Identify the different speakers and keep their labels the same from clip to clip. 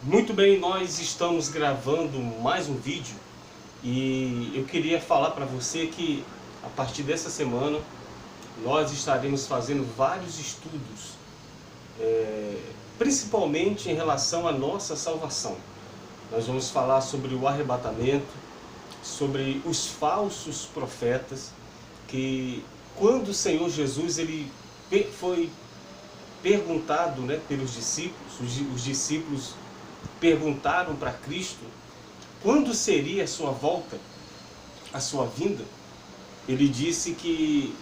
Speaker 1: Muito bem, nós estamos gravando mais um vídeo e eu queria falar para você que a partir dessa semana nós estaremos fazendo vários estudos, principalmente em relação à nossa salvação. Nós vamos falar sobre o arrebatamento, sobre os falsos profetas, que quando o Senhor Jesus ele foi perguntado, pelos discípulos, os discípulos perguntaram para Cristo quando seria a sua volta, a sua vinda. Ele disse que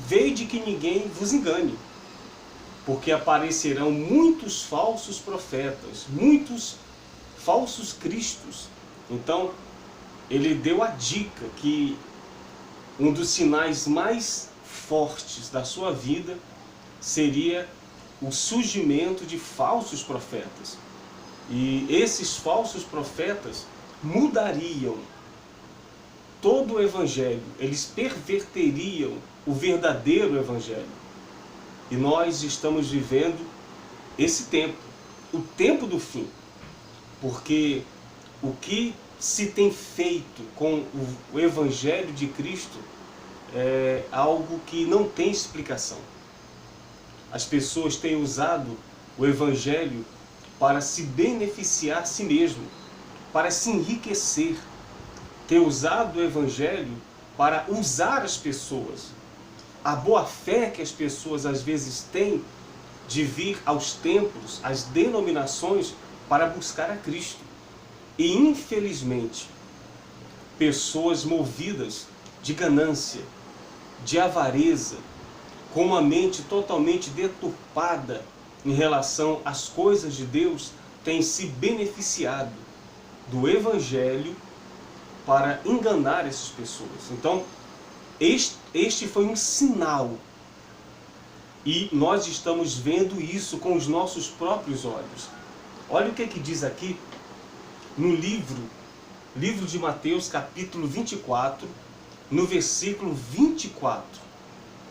Speaker 1: vede que ninguém vos engane, porque aparecerão muitos falsos profetas, muitos falsos cristos. Então, ele deu a dica que um dos sinais mais fortes da sua vida seria o surgimento de falsos profetas. E esses falsos profetas mudariam todo o evangelho, eles perverteriam o verdadeiro evangelho. E nós estamos vivendo esse tempo, o tempo do fim. Porque o que se tem feito com o evangelho de Cristo é algo que não tem explicação. As pessoas têm usado o evangelho para se beneficiar a si mesmo, para se enriquecer, ter usado o evangelho para usar as pessoas. A boa fé que as pessoas às vezes têm de vir aos templos, às denominações, para buscar a Cristo. E infelizmente, pessoas movidas de ganância, de avareza, com uma mente totalmente deturpada em relação às coisas de Deus, têm se beneficiado do evangelho para enganar essas pessoas. Então, este foi um sinal. E nós estamos vendo isso com os nossos próprios olhos. Olha o que diz aqui no livro de Mateus, capítulo 24, no versículo 24.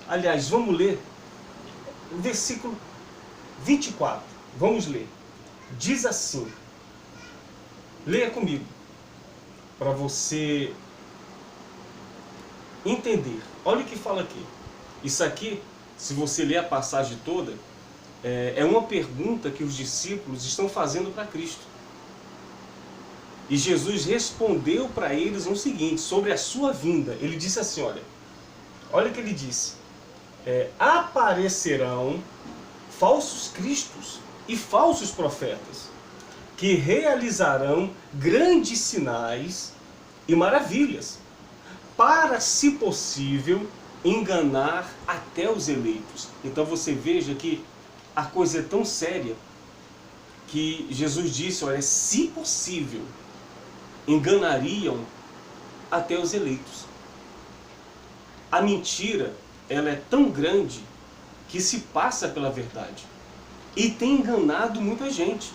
Speaker 1: Aliás, vamos ler o versículo 24. Vamos ler. Diz assim. Leia comigo, para você entender. Olha o que fala aqui. Isso aqui, se você ler a passagem toda, é uma pergunta que os discípulos estão fazendo para Cristo. E Jesus respondeu para eles o seguinte, sobre a sua vinda. Ele disse assim, olha o que ele disse. Aparecerão falsos cristos e falsos profetas, que realizarão grandes sinais e maravilhas, para, se possível, enganar até os eleitos. Então você veja que a coisa é tão séria que Jesus disse, se possível, enganariam até os eleitos. A mentira, ela é tão grande que se passa pela verdade e tem enganado muita gente.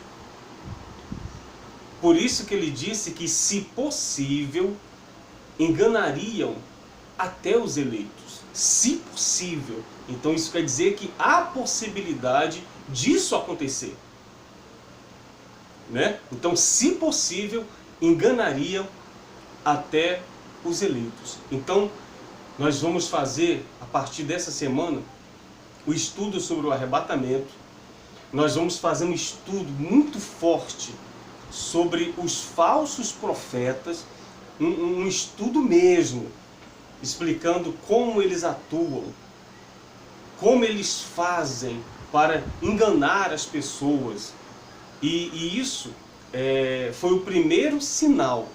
Speaker 1: Por isso que ele disse que, se possível, enganariam até os eleitos. Se possível. Então isso quer dizer que há possibilidade disso acontecer. Então, se possível, enganariam até os eleitos. Então, nós vamos fazer, a partir dessa semana, o estudo sobre o arrebatamento. Nós vamos fazer um estudo muito forte sobre os falsos profetas, um estudo mesmo, explicando como eles atuam, como eles fazem para enganar as pessoas. E isso foi o primeiro sinal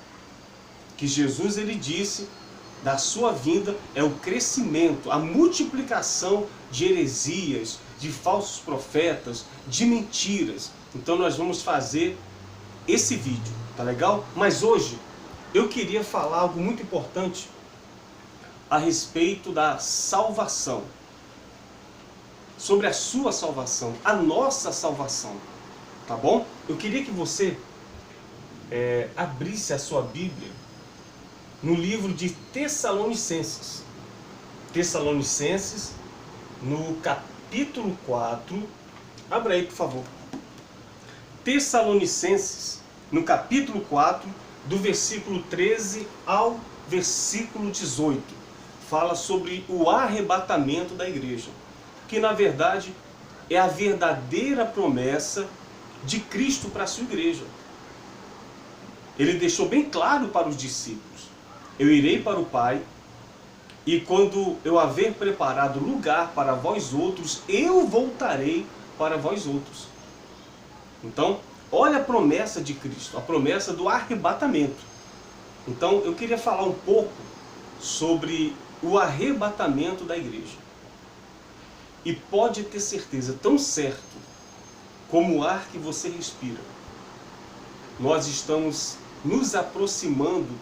Speaker 1: que Jesus ele disse da sua vinda, é o crescimento, a multiplicação de heresias, de falsos profetas, de mentiras. Então nós vamos fazer esse vídeo, tá legal? Mas hoje eu queria falar algo muito importante a respeito da salvação, sobre a sua salvação, a nossa salvação, tá bom? Eu queria que você abrisse a sua Bíblia no livro de Tessalonicenses. Tessalonicenses, no capítulo 4. Abra aí, por favor. Tessalonicenses, no capítulo 4, do versículo 13 ao versículo 18. Fala sobre o arrebatamento da igreja, que na verdade é a verdadeira promessa de Cristo para a sua igreja. Ele deixou bem claro para os discípulos: eu irei para o Pai, e quando eu haver preparado lugar para vós outros, eu voltarei para vós outros. Então, olha a promessa de Cristo, a promessa do arrebatamento. Então, eu queria falar um pouco sobre o arrebatamento da igreja. E pode ter certeza, tão certo como o ar que você respira, nós estamos nos aproximando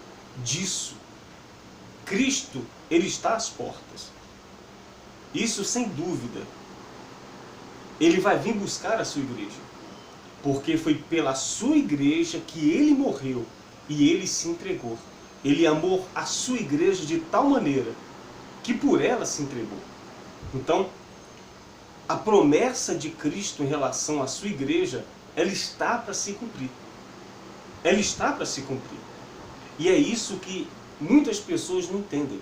Speaker 1: disso. Cristo, Ele está às portas. Isso sem dúvida. Ele vai vir buscar a sua igreja, porque foi pela sua igreja que Ele morreu e Ele se entregou. Ele amou a sua igreja de tal maneira que por ela se entregou. Então, a promessa de Cristo em relação à sua igreja, ela está para se cumprir. Ela está para se cumprir. E é isso que muitas pessoas não entendem.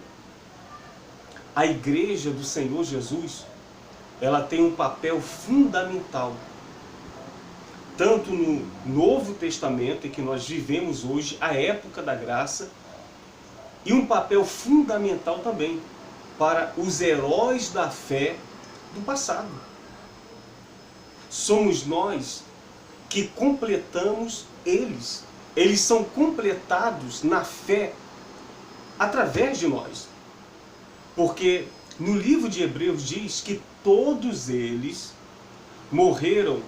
Speaker 1: A igreja do Senhor Jesus, ela tem um papel fundamental, tanto no Novo Testamento, em que nós vivemos hoje, a época da graça, e um papel fundamental também para os heróis da fé do passado. Somos nós que completamos eles. Eles são completados na fé através de nós. Porque no livro de Hebreus diz que todos eles morreram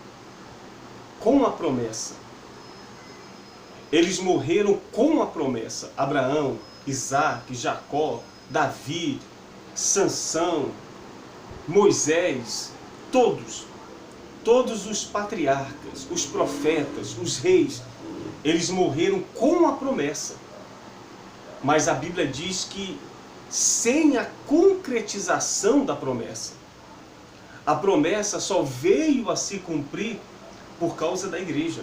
Speaker 1: com a promessa. Eles morreram com a promessa. Abraão, Isaac, Jacó, Davi, Sansão, Moisés, todos os patriarcas, os profetas, os reis, eles morreram com a promessa. Mas a Bíblia diz que sem a concretização da promessa. A promessa só veio a se cumprir por causa da igreja.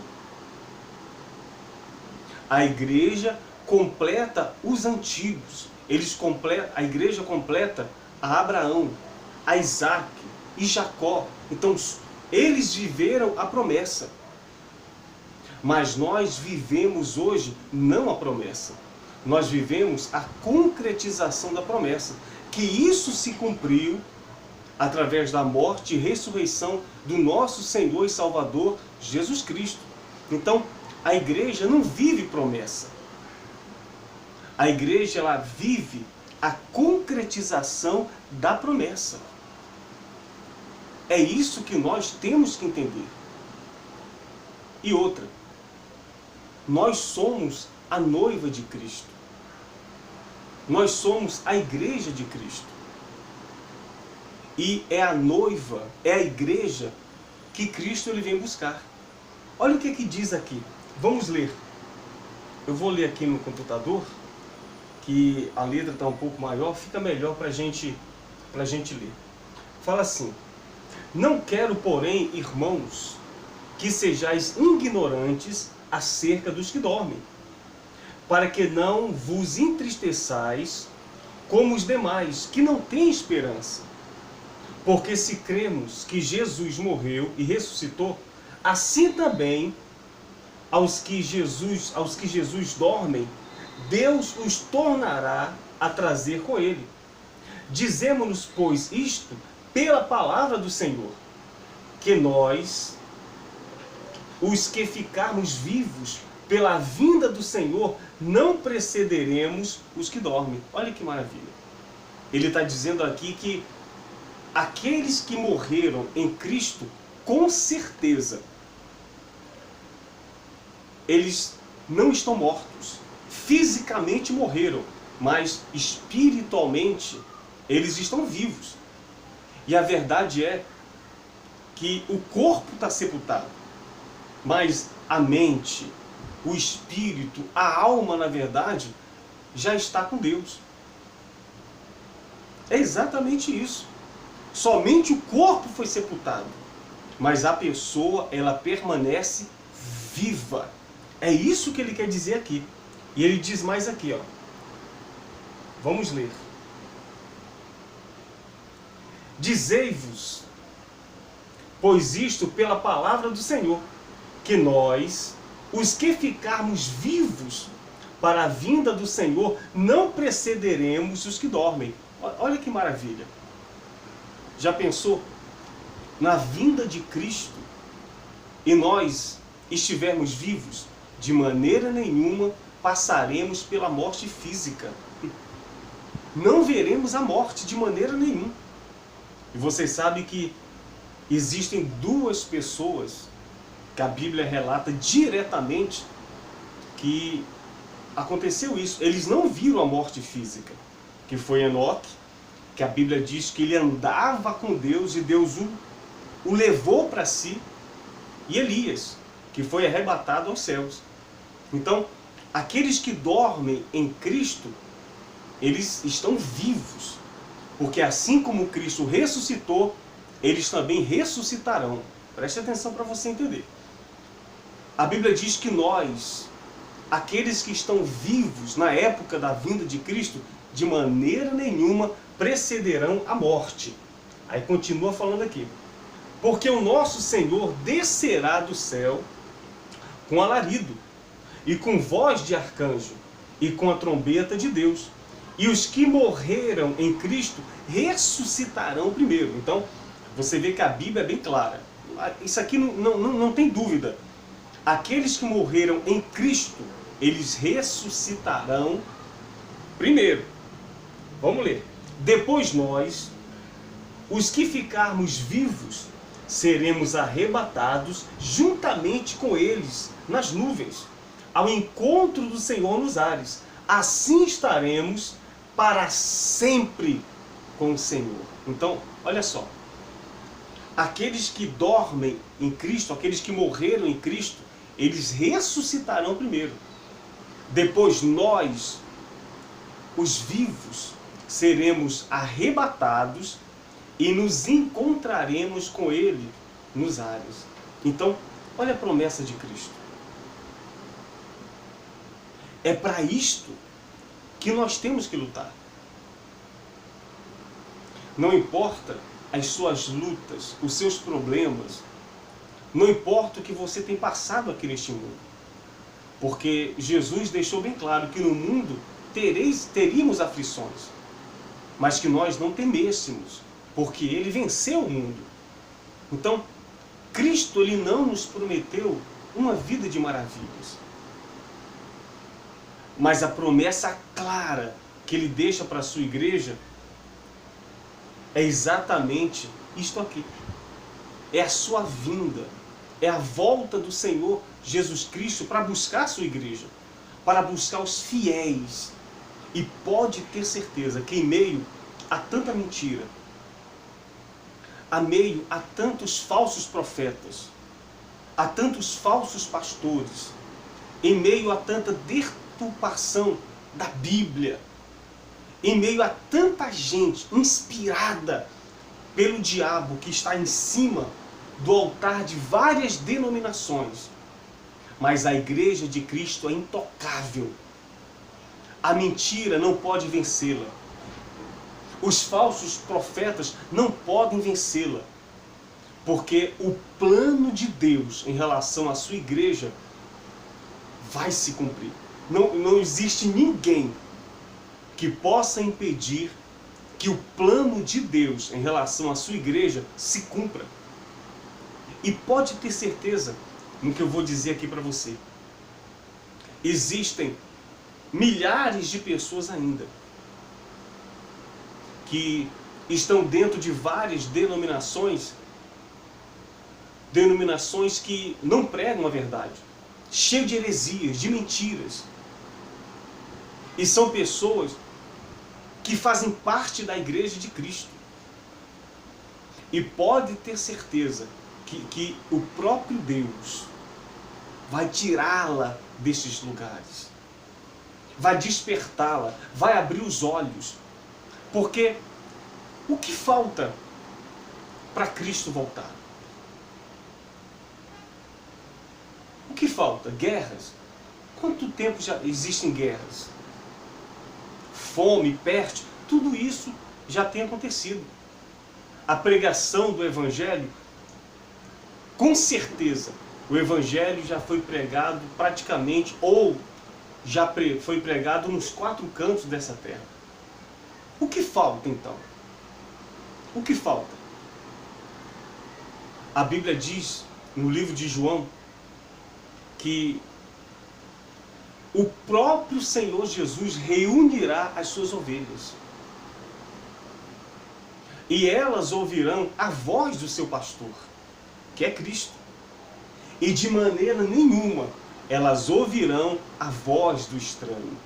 Speaker 1: A igreja completa os antigos. A igreja completa a Abraão, a Isaac e Jacó. Então, eles viveram a promessa. Mas nós vivemos hoje não a promessa. Nós vivemos a concretização da promessa. Que isso se cumpriu através da morte e ressurreição do nosso Senhor e Salvador Jesus Cristo. Então, a igreja não vive promessa. A igreja, ela vive a concretização da promessa. É isso que nós temos que entender. E outra, nós somos a noiva de Cristo. Nós somos a igreja de Cristo. E é a noiva, é a igreja que Cristo ele vem buscar. Olha o que diz aqui. Vamos ler. Eu vou ler aqui no computador, que a letra está um pouco maior, fica melhor para a gente ler. Fala assim: não quero, porém, irmãos, que sejais ignorantes acerca dos que dormem, para que não vos entristeçais como os demais, que não têm esperança. Porque se cremos que Jesus morreu e ressuscitou, assim também aos que Jesus dormem, Deus os tornará a trazer com ele. Dizemos-nos, pois, isto pela palavra do Senhor, que nós, os que ficarmos vivos pela vinda do Senhor, não precederemos os que dormem. Olha que maravilha. Ele está dizendo aqui que aqueles que morreram em Cristo, com certeza, eles não estão mortos. Fisicamente morreram, mas espiritualmente eles estão vivos. E a verdade é que o corpo está sepultado, mas a mente, o espírito, a alma, na verdade, já está com Deus. É exatamente isso. Somente o corpo foi sepultado, mas a pessoa, ela permanece viva. É isso que ele quer dizer aqui. E ele diz mais aqui, ó. Vamos ler. Dizei-vos, pois isto pela palavra do Senhor, que nós, os que ficarmos vivos para a vinda do Senhor, não precederemos os que dormem. Olha que maravilha. Já pensou? Na vinda de Cristo, e nós estivermos vivos, de maneira nenhuma passaremos pela morte física. Não veremos a morte de maneira nenhuma. E vocês sabem que existem duas pessoas que a Bíblia relata diretamente que aconteceu isso. Eles não viram a morte física, que foi Enoque, que a Bíblia diz que ele andava com Deus e Deus o levou para si, e Elias, que foi arrebatado aos céus. Então, aqueles que dormem em Cristo, eles estão vivos, porque assim como Cristo ressuscitou, eles também ressuscitarão. Preste atenção para você entender. A Bíblia diz que nós, aqueles que estão vivos na época da vinda de Cristo, de maneira nenhuma precederão a morte. Aí continua falando aqui. Porque o nosso Senhor descerá do céu com alarido, e com voz de arcanjo, e com a trombeta de Deus. E os que morreram em Cristo ressuscitarão primeiro. Então, você vê que a Bíblia é bem clara. Isso aqui não tem dúvida. Aqueles que morreram em Cristo, eles ressuscitarão primeiro. Vamos ler. Depois nós, os que ficarmos vivos, seremos arrebatados juntamente com eles nas nuvens, ao encontro do Senhor nos ares. Assim estaremos para sempre com o Senhor. Então, olha só. Aqueles que dormem em Cristo, aqueles que morreram em Cristo, eles ressuscitarão primeiro. Depois nós, os vivos, seremos arrebatados e nos encontraremos com Ele nos ares. Então, olha a promessa de Cristo. É para isto que nós temos que lutar. Não importa as suas lutas, os seus problemas, não importa o que você tem passado aqui neste mundo. Porque Jesus deixou bem claro que no mundo teríamos aflições, mas que nós não temêssemos, porque Ele venceu o mundo. Então, Cristo ele não nos prometeu uma vida de maravilhas. Mas a promessa clara que Ele deixa para a sua igreja é exatamente isto aqui. É a sua vinda, é a volta do Senhor Jesus Cristo para buscar a sua igreja, para buscar os fiéis. E pode ter certeza que em meio a tanta mentira, a meio a tantos falsos profetas, a tantos falsos pastores, em meio a tanta deturpação da Bíblia, em meio a tanta gente inspirada pelo diabo que está em cima do altar de várias denominações, mas a igreja de Cristo é intocável. A mentira não pode vencê-la. Os falsos profetas não podem vencê-la. Porque o plano de Deus em relação à sua igreja vai se cumprir. Não existe ninguém que possa impedir que o plano de Deus em relação à sua igreja se cumpra. E pode ter certeza no que eu vou dizer aqui para você. Existem milhares de pessoas ainda que estão dentro de várias denominações que não pregam a verdade, cheio de heresias, de mentiras. E são pessoas que fazem parte da igreja de Cristo. E pode ter certeza que o próprio Deus vai tirá-la destes lugares, vai despertá-la, vai abrir os olhos. Porque o que falta para Cristo voltar? O que falta? Guerras. Quanto tempo já existem guerras? Fome, peste, tudo isso já tem acontecido. A pregação do Evangelho, com certeza, o Evangelho já foi pregado praticamente, ou já foi pregado nos 4 cantos dessa terra. O que falta então? O que falta? A Bíblia diz, no livro de João, que o próprio Senhor Jesus reunirá as suas ovelhas. E elas ouvirão a voz do seu pastor, que é Cristo. E de maneira nenhuma elas ouvirão a voz do estranho.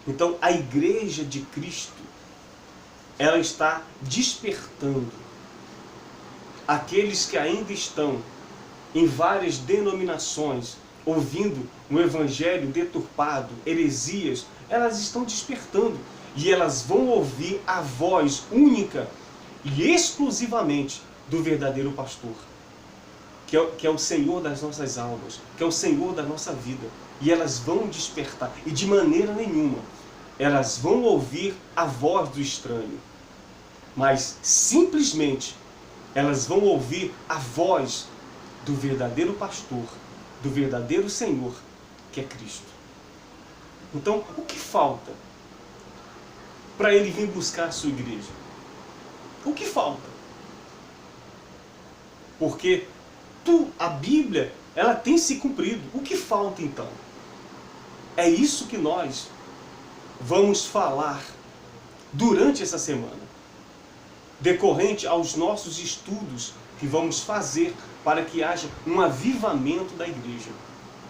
Speaker 1: Então a igreja de Cristo, ela está despertando aqueles que ainda estão em várias denominações, ouvindo um evangelho deturpado, heresias, elas estão despertando. E elas vão ouvir a voz única e exclusivamente do verdadeiro pastor, que é o Senhor das nossas almas, que é o Senhor da nossa vida. E elas vão despertar, e de maneira nenhuma elas vão ouvir a voz do estranho, mas simplesmente elas vão ouvir a voz do verdadeiro pastor, do verdadeiro Senhor, que é Cristo. Então, o que falta para ele vir buscar a sua igreja? O que falta? Porque a Bíblia, ela tem se cumprido. O que falta então? É isso que nós vamos falar durante essa semana, decorrente aos nossos estudos que vamos fazer para que haja um avivamento da igreja.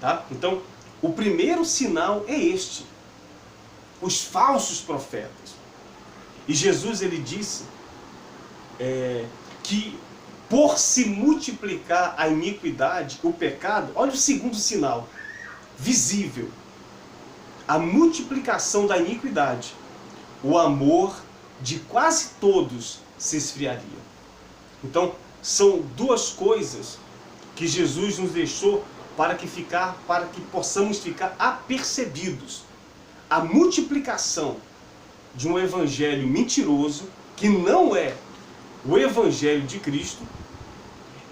Speaker 1: Tá? Então, o primeiro sinal é este: os falsos profetas. E Jesus, ele disse que por se multiplicar a iniquidade, o pecado, olha o segundo sinal visível: a multiplicação da iniquidade, o amor de quase todos se esfriaria. Então, são duas coisas que Jesus nos deixou para que possamos ficar apercebidos: a multiplicação de um evangelho mentiroso, que não é o evangelho de Cristo,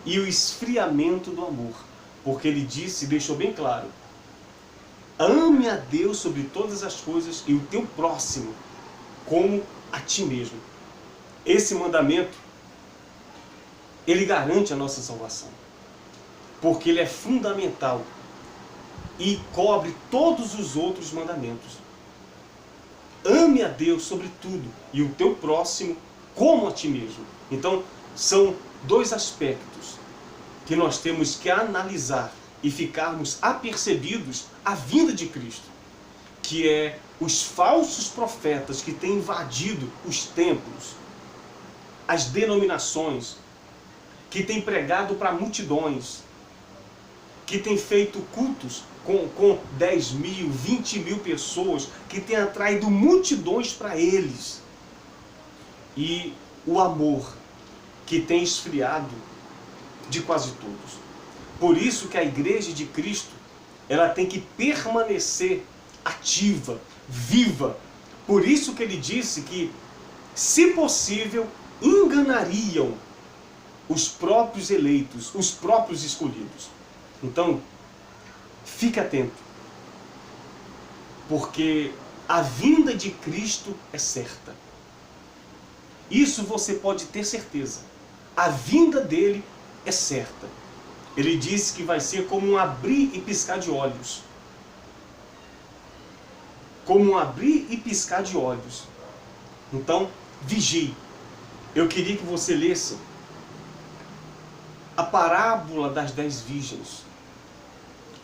Speaker 1: e o esfriamento do amor. Porque ele disse, deixou bem claro: ame a Deus sobre todas as coisas e o teu próximo como a ti mesmo. Esse mandamento, ele garante a nossa salvação, porque ele é fundamental e cobre todos os outros mandamentos. Ame a Deus sobre tudo e o teu próximo como a ti mesmo. Então, são dois aspectos que nós temos que analisar e ficarmos apercebidos à vinda de Cristo, que é os falsos profetas que têm invadido os templos, as denominações, que têm pregado para multidões, que têm feito cultos com 10 mil, 20 mil pessoas, que têm atraído multidões para eles. E o amor que tem esfriado de quase todos. Por isso que a igreja de Cristo, ela tem que permanecer ativa, viva. Por isso que ele disse que, se possível, enganariam os próprios eleitos, os próprios escolhidos. Então, fique atento, porque a vinda de Cristo é certa. Isso você pode ter certeza. A vinda dele é certa. Ele disse que vai ser como um abrir e piscar de olhos. Como um abrir e piscar de olhos. Então, vigie. Eu queria que você lesse a parábola das 10 virgens,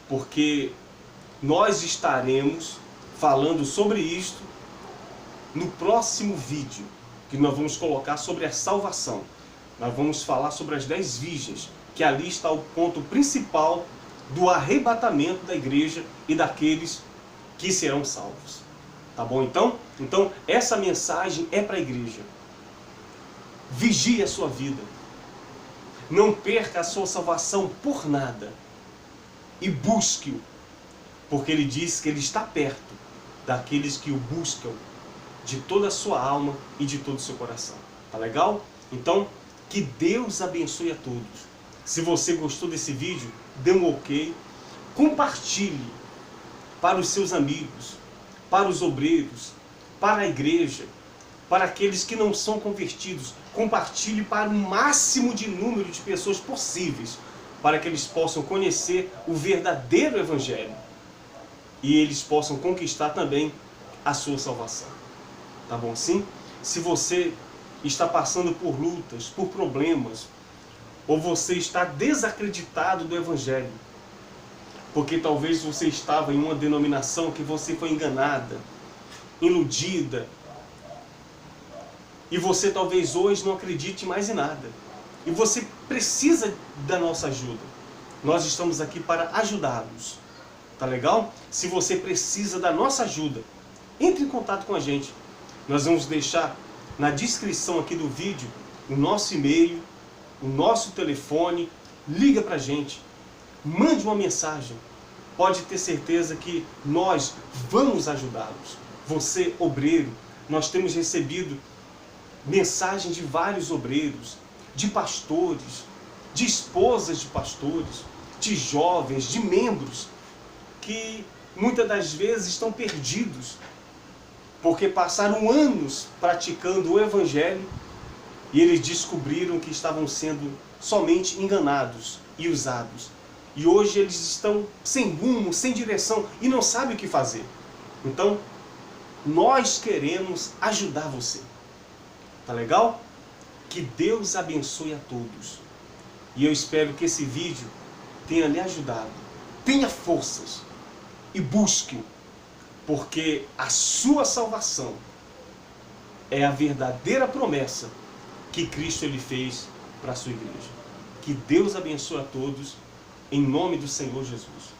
Speaker 1: porque nós estaremos falando sobre isto no próximo vídeo, que nós vamos colocar sobre a salvação. Nós vamos falar sobre as 10 virgens, que ali está o ponto principal do arrebatamento da igreja e daqueles que serão salvos. Tá bom então? Então essa mensagem é para a igreja. Vigie a sua vida. Não perca a sua salvação por nada. e busque-o, porque ele diz que ele está perto daqueles que o buscam de toda a sua alma e de todo o seu coração. Tá legal? Então, que Deus abençoe a todos. Se você gostou desse vídeo, dê um ok, compartilhe para os seus amigos, para os obreiros, para a igreja, para aqueles que não são convertidos. Compartilhe para o máximo de número de pessoas possíveis, para que eles possam conhecer o verdadeiro Evangelho e eles possam conquistar também a sua salvação. Tá bom assim? Se você está passando por lutas, por problemas, ou você está desacreditado do Evangelho, porque talvez você estava em uma denominação que você foi enganada, iludida, e você talvez hoje não acredite mais em nada, e você precisa da nossa ajuda. Nós estamos aqui para ajudá-los. Tá legal? Se você precisa da nossa ajuda, entre em contato com a gente. Nós vamos deixar na descrição aqui do vídeo o nosso e-mail, o nosso telefone. Liga pra gente, mande uma mensagem. Pode ter certeza que nós vamos ajudá-los. Você, obreiro, nós temos recebido mensagens de vários obreiros, de pastores, de esposas de pastores, de jovens, de membros, que muitas das vezes estão perdidos, porque passaram anos praticando o Evangelho e eles descobriram que estavam sendo somente enganados e usados. E hoje eles estão sem rumo, sem direção e não sabem o que fazer. Então, nós queremos ajudar você. Tá legal? Que Deus abençoe a todos. E eu espero que esse vídeo tenha lhe ajudado. Tenha forças e busque-o, porque a sua salvação é a verdadeira promessa que Cristo ele fez para a sua igreja. Que Deus abençoe a todos, em nome do Senhor Jesus.